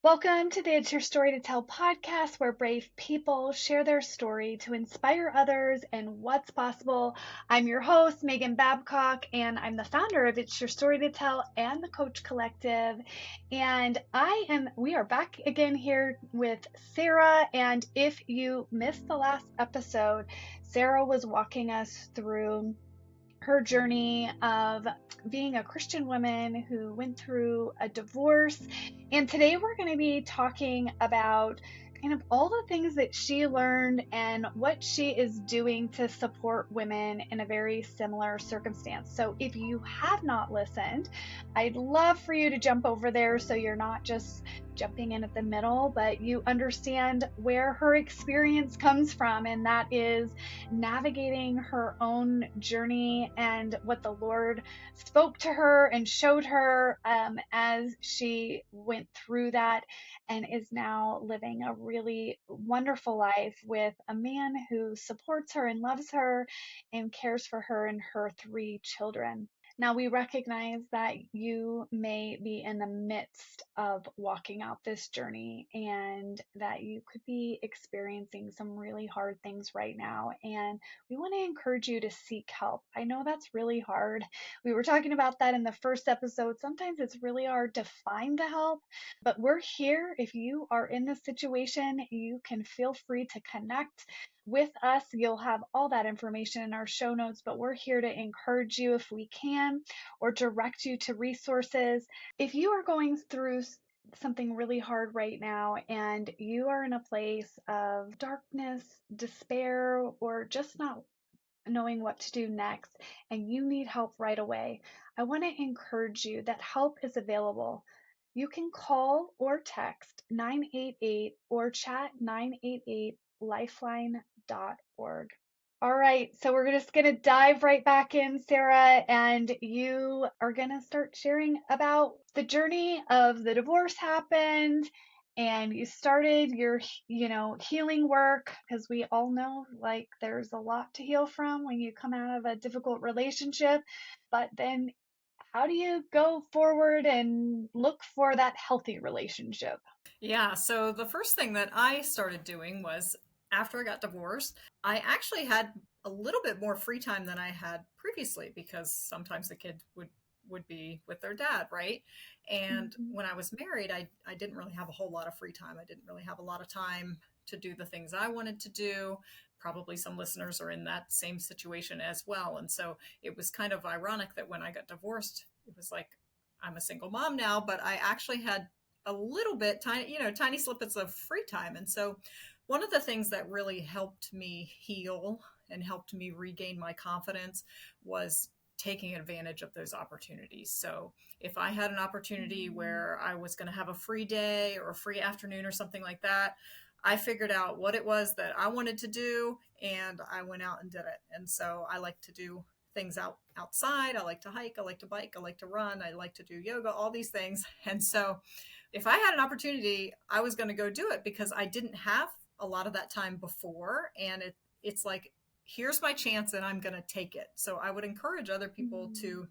Welcome to the It's Your Story to Tell podcast, where brave people share their story to inspire others and what's possible. I'm your host, Megan Babcock, and I'm the founder of It's Your Story to Tell and the Coach Collective. And we are back again here with Sara. And if you missed the last episode, Sara was walking us through her journey of being a Christian woman who went through a divorce. And today we're going to be talking about kind of all the things that she learned and what she is doing to support women in a very similar circumstance. So if you have not listened, I'd love for you to jump over there so you're not just jumping in at the middle, but you understand where her experience comes from, and that is navigating her own journey and what the Lord spoke to her and showed her as she went through that, and is now living a really wonderful life with a man who supports her and loves her and cares for her and her 3 children. Now, we recognize that you may be in the midst of walking out this journey and that you could be experiencing some really hard things right now. And we want to encourage you to seek help. I know that's really hard. We were talking about that in the first episode. Sometimes it's really hard to find the help, but we're here. If you are in this situation, you can feel free to connect with us. You'll have all that information in our show notes, but we're here to encourage you if we can, or direct you to resources. If you are going through something really hard right now and you are in a place of darkness, despair, or just not knowing what to do next, and you need help right away, I want to encourage you that help is available. You can call or text 988 or chat 988lifeline.org. All right, so we're just going to dive right back in, Sara, and you are going to start sharing about the journey of the divorce happened, and you started your, healing work, because we all know, like, there's a lot to heal from when you come out of a difficult relationship. But then how do you go forward and look for that healthy relationship? Yeah, so the first thing that I started doing was after I got divorced, I actually had a little bit more free time than I had previously because sometimes the kids would be with their dad, right? And Mhm. when I was married, I didn't really have a whole lot of free time. I didn't really have a lot of time to do the things I wanted to do. Probably some listeners are in that same situation as well. And so it was kind of ironic that when I got divorced, it was like I'm a single mom now, but I actually had a little bit tiny snippets of free time. And so one of the things that really helped me heal and helped me regain my confidence was taking advantage of those opportunities. So if I had an opportunity Mhm. where I was going to have a free day or a free afternoon or something like that, I figured out what it was that I wanted to do and I went out and did it. And so I like to do things outside. I like to hike, I like to bike, I like to run, I like to do yoga, all these things. And so if I had an opportunity, I was going to go do it because I didn't have a lot of that time before. And it's like, here's my chance and I'm going to take it. So I would encourage other people Mhm. to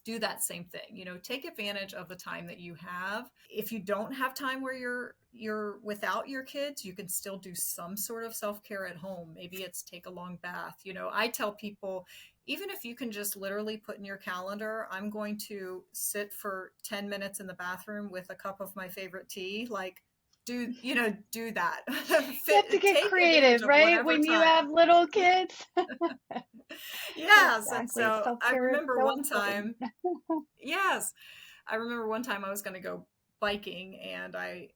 do that same thing. Take advantage of the time that you have. If you don't have time where you're without your kids, you can still do some sort of self-care at home. Maybe it's take a long bath. I tell people, even if you can just literally put in your calendar, I'm going to sit for 10 minutes in the bathroom with a cup of my favorite tea, like do that. You have to get Take advantage creative, of right? whatever When you time. have little kids. Yes. And Exactly. so I Self-care is remember so one important. time, yes, I remember one time I was going to go biking and I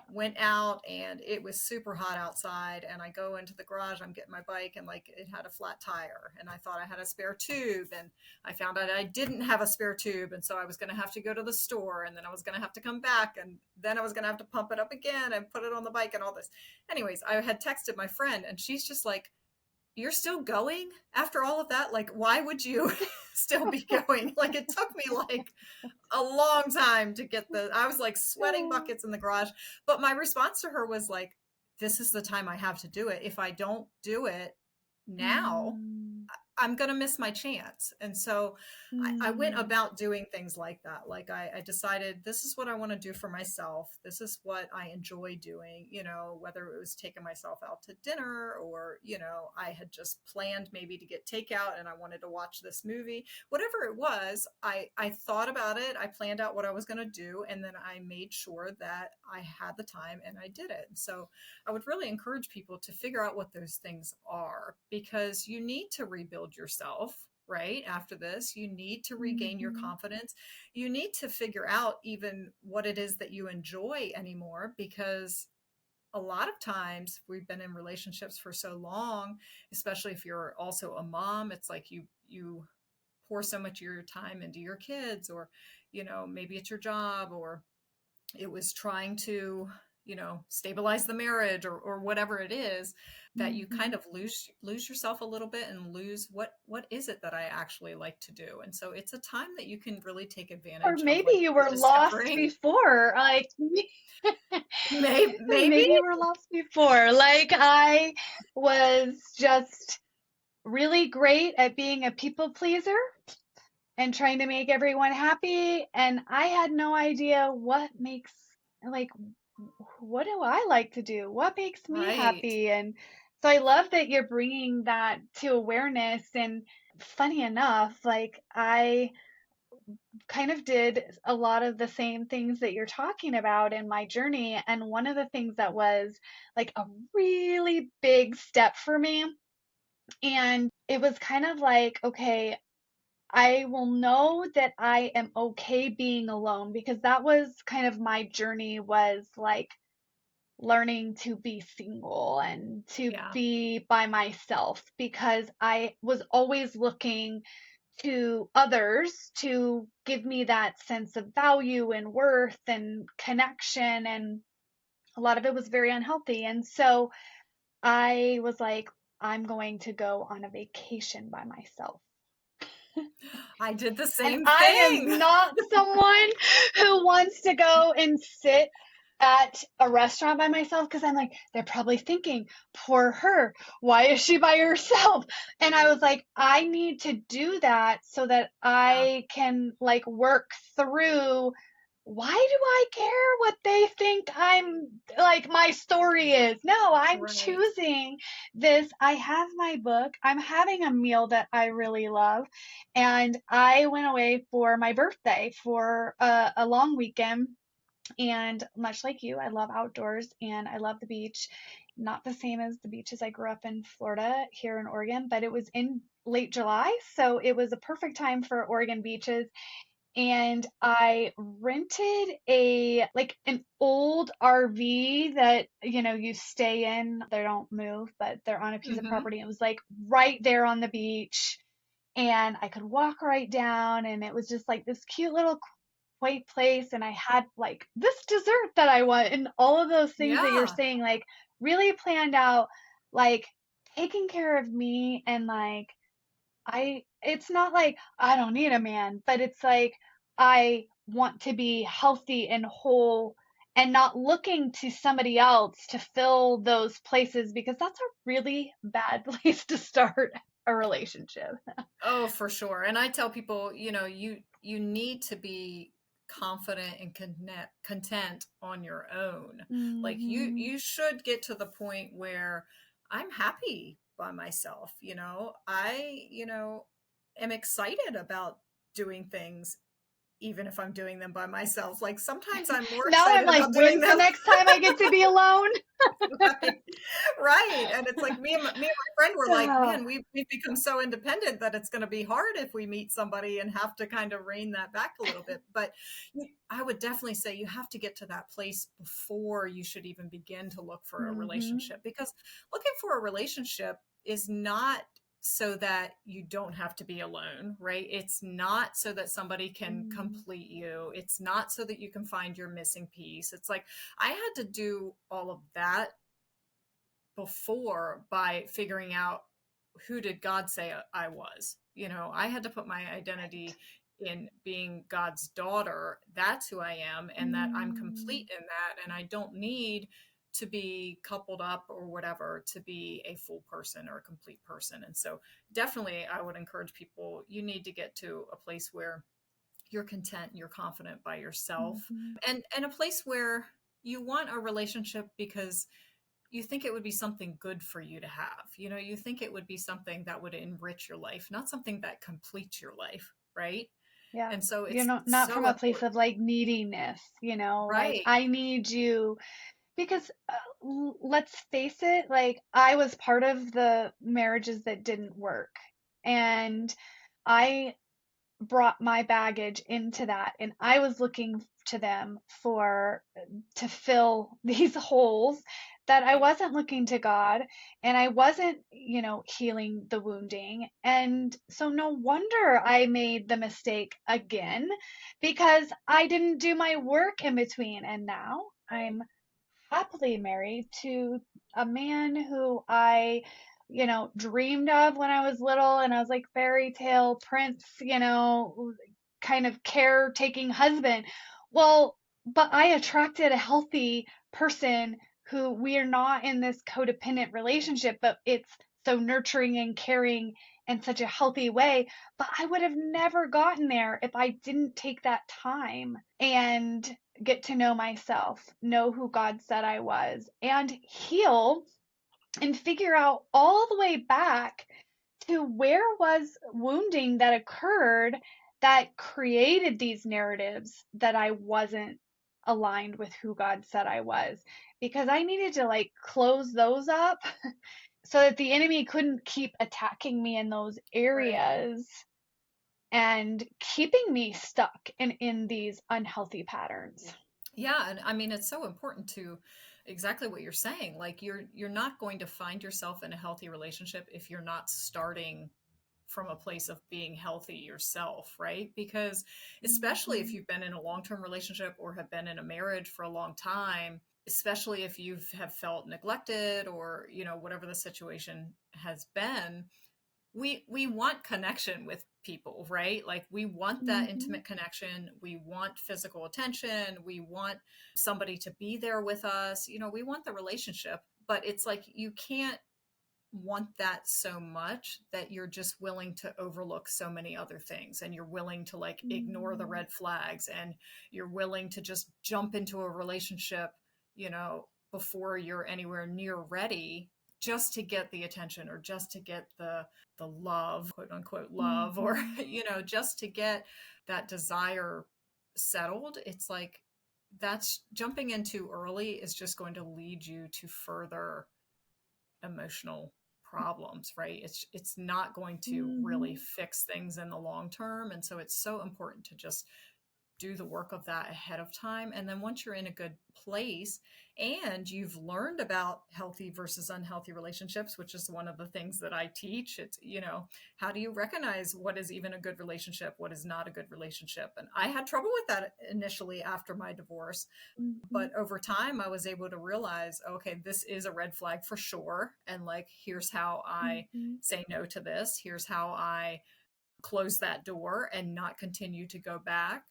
went out and it was super hot outside and I go into the garage, I'm getting my bike and like it had a flat tire and I thought I had a spare tube and I found out I didn't have a spare tube and so I was going to have to go to the store and then I was going to have to come back and then I was going to have to pump it up again and put it on the bike and all this. Anyways, I had texted my friend and she's just like, you're still going after all of that? Like, why would you still be going? Like, it took me like a long time to get I was like sweating buckets in the garage. But my response to her was like, this is the time I have to do it. If I don't do it now, Mm. I'm going to miss my chance. And so I went Mm. about doing things like that. Like I decided this is what I want to do for myself. This is what I enjoy doing, whether it was taking myself out to dinner or, I had just planned maybe to get takeout and I wanted to watch this movie, whatever it was, I thought about it. I planned out what I was going to do. And then I made sure that I had the time and I did it. So I would really encourage people to figure out what those things are because you need to rebuild yourself. Right after this, you need to regain your Mhm. confidence. You need to figure out even what it is that you enjoy anymore because a lot of times we've been in relationships for so long, especially if you're also a mom, it's like you pour so much of your time into your kids or maybe it's your job or it was trying to stabilize the marriage or whatever it is that you kind Mhm. of lose yourself a little bit and lose what is it that I actually like to do. And so it's a time that you can really take Or advantage of maybe like you were lost rediscovering. before. Like Maybe. maybe you were lost before. Like I was just really great at being a people pleaser and trying to make everyone happy. And I had no idea like, what do I like to do? What makes me Right. happy? And so I love that you're bringing that to awareness. And funny enough, like I kind of did a lot of the same things that you're talking about in my journey. And one of the things that was like a really big step for me, and it was kind of like, okay, I will know that I am okay being alone because that was kind of my journey was like learning to be single and to Yeah. be by myself because I was always looking to others to give me that sense of value and worth and connection. And a lot of it was very unhealthy. And so I was like, I'm going to go on a vacation by myself. I did the And same I am thing. not someone who wants to go and sit at a restaurant by myself because I'm like, they're probably thinking, poor her. Why is she by herself? And I was like, I need to do that so that Yeah. I can like work through why do I care what they think I'm like my story is? No, I'm Right. choosing this. I have my book. I'm having a meal that I really love. And I went away for my birthday for a long weekend. And much like you, I love outdoors and I love the beach. Not the same as the beaches I grew up in Florida here in Oregon, but it was in late July. So it was a perfect time for Oregon beaches and I rented a like an old RV that you stay in. They don't move, but they're on a piece of Hmm. property. It was like right there on the beach, and I could walk right down, and it was just like this cute little quaint place. And I had like this dessert that I want, and all of those things that you're Yeah. saying, like really planned out, like taking care of me and like it's not like I don't need a man, but it's like I want to be healthy and whole and not looking to somebody else to fill those places because that's a really bad place to start a relationship. Oh, for sure. And I tell people, you need to be confident and content on your own. Like Hmm. you should get to the point where I'm happy by myself, am excited about doing things even if I'm doing them by myself. Like sometimes I'm more Now I'm excited like, about doing when's the them. next time I get to be alone? Right. Right. And it's like me and my friend were like, Oh. man, we've become so independent that it's going to be hard if we meet somebody and have to kind of rein that back a little bit. But I would definitely say you have to get to that place before you should even begin to look for a Hmm. relationship because looking for a relationship is not so that you don't have to be alone, right? It's not so that somebody can Hmm. complete you. It's not so that you can find your missing piece. It's like I had to do all of that before by figuring out who did God say I was. I had to put my identity in being God's daughter. That's who I am, and that I'm Hmm. complete in that. And I don't need to be coupled up or whatever, to be a full person or a complete person. And so definitely I would encourage people, you need to get to a place where you're content and you're confident by yourself, Mhm. and a place where you want a relationship because you think it would be something good for you to have. You think it would be something that would enrich your life, not something that completes your life, right? Yeah. And so You it's know, not from so a place important. of like neediness, like Right. I need you because let's face it, like I was part of the marriages that didn't work. And I brought my baggage into that, and I was looking to them for to fill these holes that I Right. wasn't looking to God, and I wasn't, healing the wounding. And so no wonder I made the mistake again, because I didn't do my work in between. And now I'm happily married to a man who I, dreamed of when I was little, and I was like fairy tale prince, kind of caretaking husband. Well, but I attracted a healthy person who we are not in this codependent relationship, but it's so nurturing and caring in such a healthy way. But I would have never gotten there if I didn't take that time and get to know myself, know who God said I was, and heal and figure out all the way back to where was wounding that occurred that created these narratives that I wasn't aligned with who God said I was. Because I needed to like close those up so that the enemy couldn't keep attacking me in those Right. areas and keeping me stuck in these unhealthy patterns. Yeah, and I mean it's so important to exactly what you're saying. Like you're not going to find yourself in a healthy relationship if you're not starting from a place of being healthy yourself, right? Because especially if Mhm. you've been in a long-term relationship or have been in a marriage for a long time, especially if you have felt neglected or, whatever the situation has been, we want connection with people, right? Like we want that Mhm. intimate connection, we want physical attention, we want somebody to be there with us, we want the relationship. But it's like you can't want that so much that you're just willing to overlook so many other things, and you're willing to like ignore the Mhm. red flags, and you're willing to just jump into a relationship, before you're anywhere near ready, just to get the attention or just to get the love, quote unquote love, or Mhm. just to get that desire settled. It's like that's jumping in too early is just going to lead you to further emotional problems, right? It's not going to really Mhm. fix things in the long term. And so it's so important to just do the work of that ahead of time. And then once you're in a good place and you've learned about healthy versus unhealthy relationships, which is one of the things that I teach, it's, how do you recognize what is even a good relationship, what is not a good relationship? And I had trouble with that initially after my divorce. Mhm. But over time, I was able to realize, okay, this is a red flag for sure. And like, here's how I Mhm. say no to this. Here's how I close that door and not continue to go back.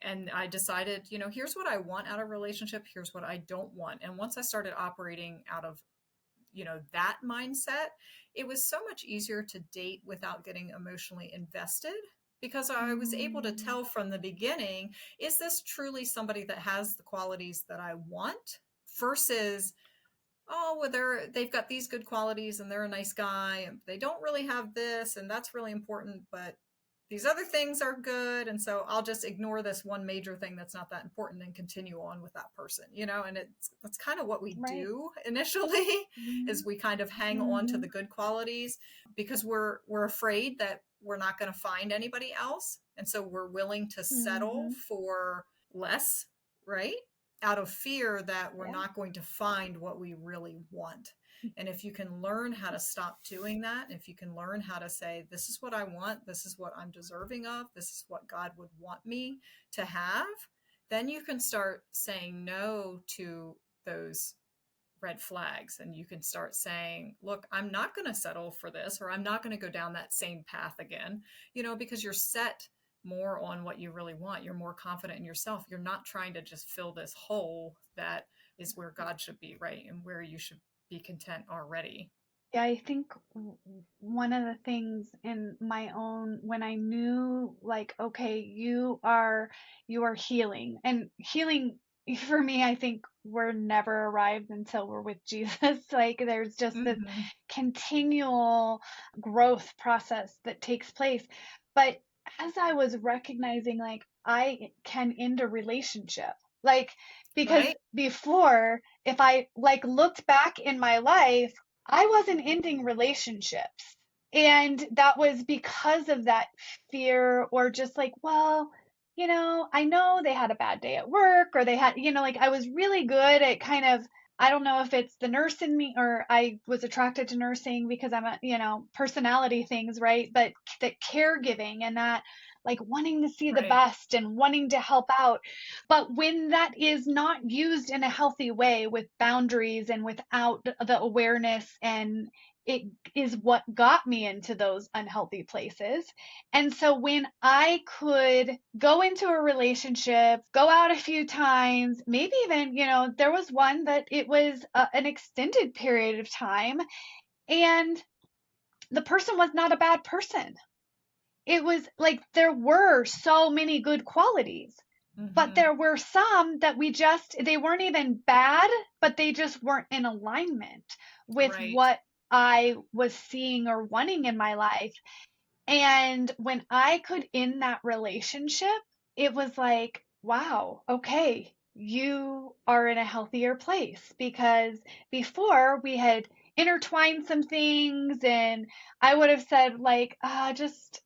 And I decided, here's what I want out of a relationship, here's what I don't want. And once I started operating out of, that mindset, it was so much easier to date without getting emotionally invested, because I was able to Mhm. tell from the beginning, is this truly somebody that has the qualities that I want versus, oh, well, they've got these good qualities and they're a nice guy and they don't really have this and that's really important, but these other things are good, and so I'll just ignore this one major thing that's not that important and continue on with that person, and that's kind of what we Right. do initially is Mhm. we kind of hang on to the Mhm. good qualities because we're afraid that we're not going to find anybody else, and so we're willing to settle Mhm. for less, right? Out of fear that we're Yeah. not going to find what we really want. And if you can learn how to stop doing that, if you can learn how to say, this is what I want, this is what I'm deserving of, this is what God would want me to have, then you can start saying no to those red flags. And you can start saying, look, I'm not going to settle for this, or I'm not going to go down that same path again, because you're set more on what you really want. You're more confident in yourself. You're not trying to just fill this hole that is where God should be, right? And where you should be content already. Yeah, I think one of the things in my own, when I knew like, okay, you are healing, and healing for me, I think we're never arrived until we're with Jesus. Like there's just this Hmm. continual growth process that takes place. But as I was recognizing like I can end a relationship, like because Right? before, if I like looked back in my life, I wasn't ending relationships. And that was because of that fear, or just like, well, I know they had a bad day at work, or they had, like I was really good at kind of, I don't know if it's the nurse in me, or I was attracted to nursing because I'm a, personality things, right? But that caregiving and that like wanting to see the Right. best and wanting to help out. But when that is not used in a healthy way with boundaries and without the awareness, and it is what got me into those unhealthy places. And so when I could go into a relationship, go out a few times, maybe even, there was one that it was an extended period of time, and the person was not a bad person. It was like there were so many good qualities, but Hmm. there were some that they weren't even bad, but they just weren't in alignment with Right. what I was seeing or wanting in my life. And when I could end that relationship, it was like, wow, okay, you are in a healthier place, because before we had intertwined some things, and I would have said like, just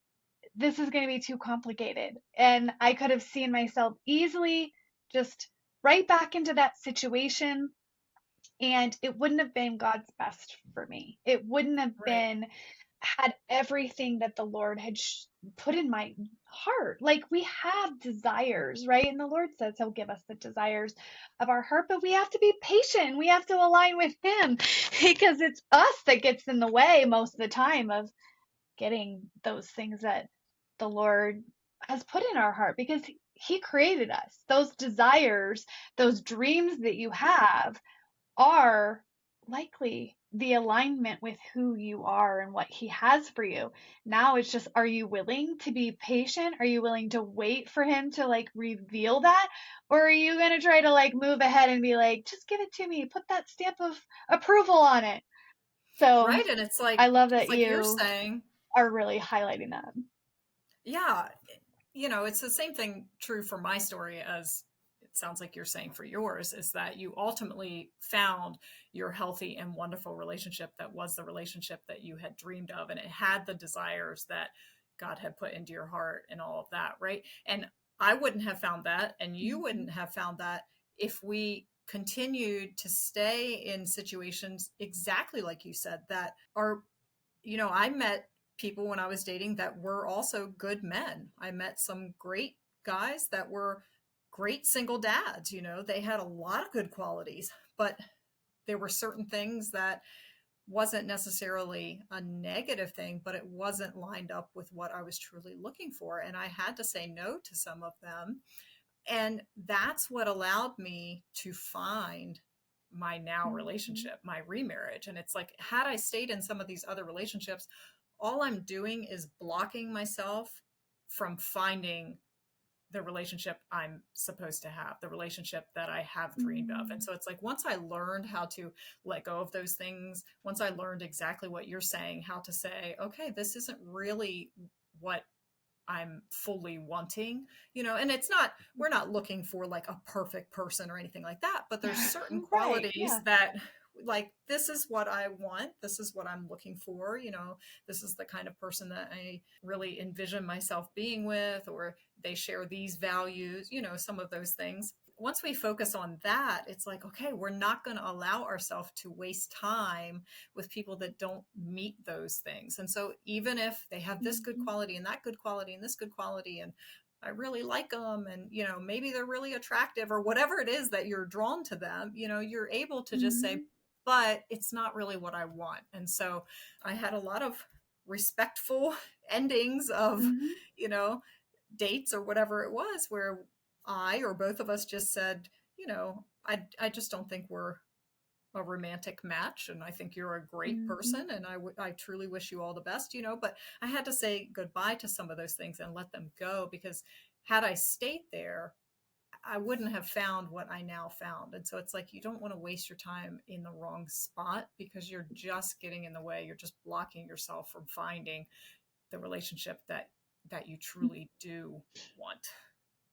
this is going to be too complicated. And I could have seen myself easily just right back into that situation. And it wouldn't have been God's best for me. It wouldn't have Right. been had everything that the Lord had put in my heart. Like we have desires, right? And the Lord says He'll give us the desires of our heart, but we have to be patient. We have to align with Him because it's us that gets in the way most of the time of getting those things that the Lord has put in our heart, because He created us. Those desires, those dreams that you have are likely the alignment with who you are and what He has for you. Now it's just, are you willing to be patient? Are you willing to wait for Him to like reveal that? Or are you going to try to like move ahead and be like, just give it to me, put that stamp of approval on it? So Right. And I love that it's like you're you saying, are really highlighting that. yeah, it's the same thing true for my story as it sounds like you're saying for yours, is that you ultimately found your healthy and wonderful relationship that was the relationship that you had dreamed of, and it had the desires that God had put into your heart and all of that, right? And I wouldn't have found that, and you Mm-hmm. wouldn't have found that if we continued to stay in situations exactly like you said that are, I met people when I was dating that were also good men. I met some great guys that were great single dads. They had a lot of good qualities, but there were certain things that wasn't necessarily a negative thing, but it wasn't lined up with what I was truly looking for. And I had to say no to some of them. And that's what allowed me to find my now Mm-hmm. relationship, my remarriage. And it's like, had I stayed in some of these other relationships, all I'm doing is blocking myself from finding the relationship I'm supposed to have, the relationship that I have dreamed of. And Mm-hmm. so it's like, once I learned how to let go of those things, once I learned exactly what you're saying, how to say, okay, this isn't really what I'm fully wanting, and it's not, we're not looking for like a perfect person or anything like that, but there's certain Right. qualities Yeah. that, like, this is what I want, this is what I'm looking for, this is the kind of person that I really envision myself being with, or they share these values, some of those things. Once we focus on that, it's like, okay, we're not going to allow ourselves to waste time with people that don't meet those things. And so even if they have this good Mm-hmm. quality and that good quality and this good quality, and I really like them, and maybe they're really attractive or whatever it is that you're drawn to them, you're able to just say, Mm-hmm. but it's not really what I want. And so I had a lot of respectful endings of, Mm-hmm. you know dates or whatever it was where I or both of us just said, I just don't think we're a romantic match, and I think you're a great Hmm. person, and I truly wish you all the best, but I had to say goodbye to some of those things and let them go, because had I stayed there, I wouldn't have found what I now found. And so it's like, you don't want to waste your time in the wrong spot, because you're just getting in the way. You're just blocking yourself from finding the relationship that you truly do want.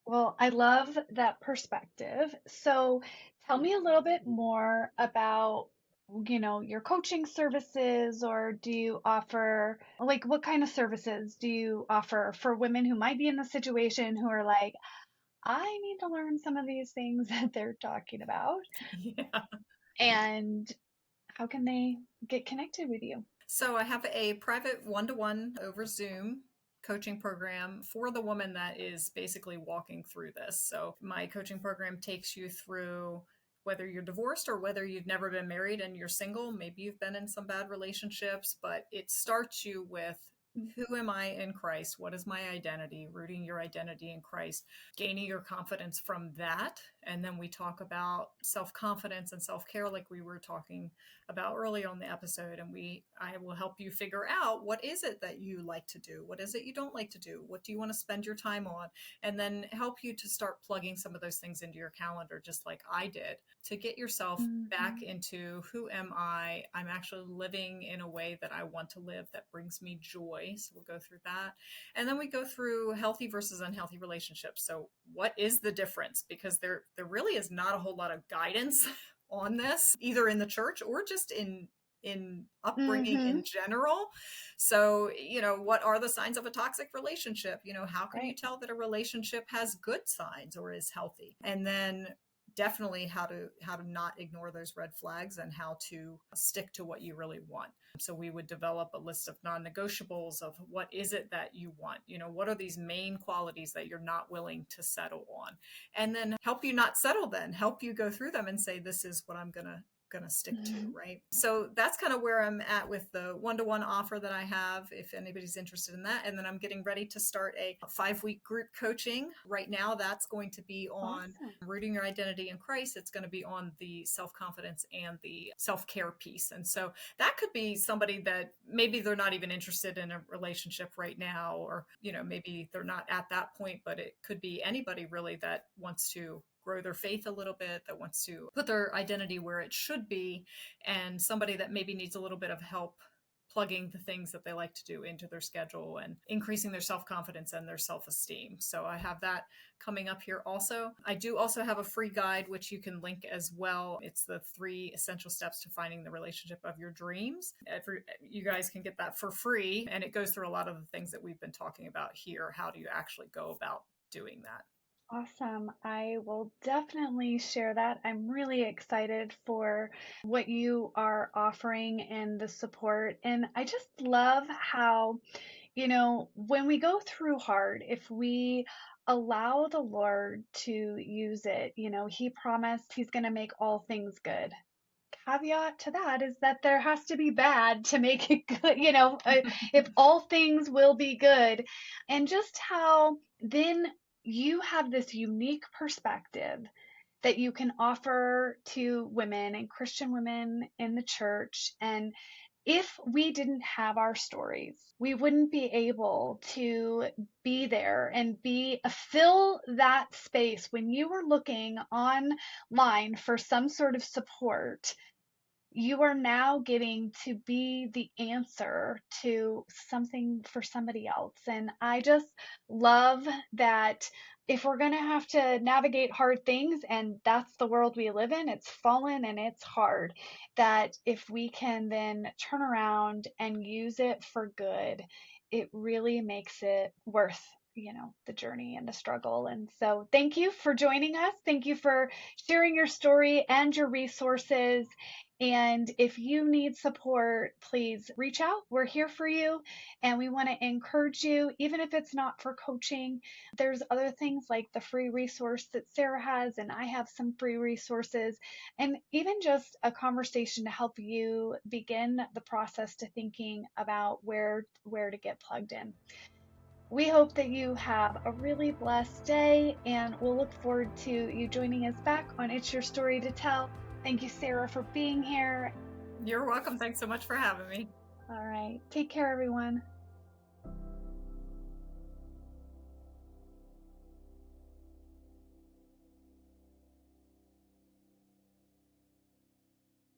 Well, I love that perspective. So tell me a little bit more about, your coaching services, or do you offer, like, what kind of services do you offer for women who might be in the situation who are like, I need to learn some of these things that they're talking about, Yeah. and how can they get connected with you? So I have a private one-to-one over Zoom coaching program for the woman that is basically walking through this. So my coaching program takes you through whether you're divorced or whether you've never been married and you're single, maybe you've been in some bad relationships, but it starts you with, who am I in Christ? What is my identity? Rooting your identity in Christ, gaining your confidence from that. And then we talk about self-confidence and self-care, like we were talking about early on the episode. And I will help you figure out, what is it that you like to do? What is it you don't like to do? What do you want to spend your time on? And then help you to start plugging some of those things into your calendar, just like I did, to get yourself back Hmm. into, who am I? I'm actually living in a way that I want to live, that brings me joy. So we'll go through that. And then we go through healthy versus unhealthy relationships. So what is the difference? Because there really is not a whole lot of guidance on this, either in the church or just in upbringing Hmm. in general. So, what are the signs of a toxic relationship? How can you Right. tell that a relationship has good signs or is healthy? And then definitely how to not ignore those red flags, and how to stick to what you really want. So we would develop a list of non-negotiables of, what is it that you want? What are these main qualities that you're not willing to settle on? And then help you not settle, then help you go through them and say, this is what I'm gonna stick to, Hmm. right? So that's kind of where I'm at with the one-to-one offer that I have, if anybody's interested in that. And then I'm getting ready to start a 5-week group coaching right now. That's going to be on Awesome. rooting your identity in Christ. It's going to be on the self-confidence and the self-care piece. And so that could be somebody that maybe they're not even interested in a relationship right now, or maybe they're not at that point, but it could be anybody really that wants to grow their faith a little bit, that wants to put their identity where it should be, and somebody that maybe needs a little bit of help plugging the things that they like to do into their schedule and increasing their self-confidence and their self-esteem. So I have that coming up here also. I do also have a free guide, which you can link as well. It's the 3 essential steps to finding the relationship of your dreams. You guys can get that for free, and it goes through a lot of the things that we've been talking about here. How do you actually go about doing that? Awesome. I will definitely share that. I'm really excited for what you are offering and the support. And I just love how, when we go through hard, if we allow the Lord to use it, He promised He's going to make all things good. Caveat to that is that there has to be bad to make it good, if all things will be good. And just how then you have this unique perspective that you can offer to women and Christian women in the church. And if we didn't have our stories, we wouldn't be able to be there and fill that space when you were looking online for some sort of support. You are now getting to be the answer to something for somebody else. And I just love that if we're going to have to navigate hard things, and that's the world we live in, it's fallen and it's hard, that if we can then turn around and use it for good, it really makes it worth the journey and the struggle. And so thank you for joining us. Thank you for sharing your story and your resources. And if you need support, please reach out. We're here for you. And we want to encourage you, even if it's not for coaching. There's other things like the free resource that Sara has, and I have some free resources, and even just a conversation to help you begin the process to thinking about where to get plugged in. We hope that you have a really blessed day, and we'll look forward to you joining us back on It's Your Story to Tell. Thank you, Sara, for being here. You're welcome. Thanks so much for having me. All right. Take care, everyone.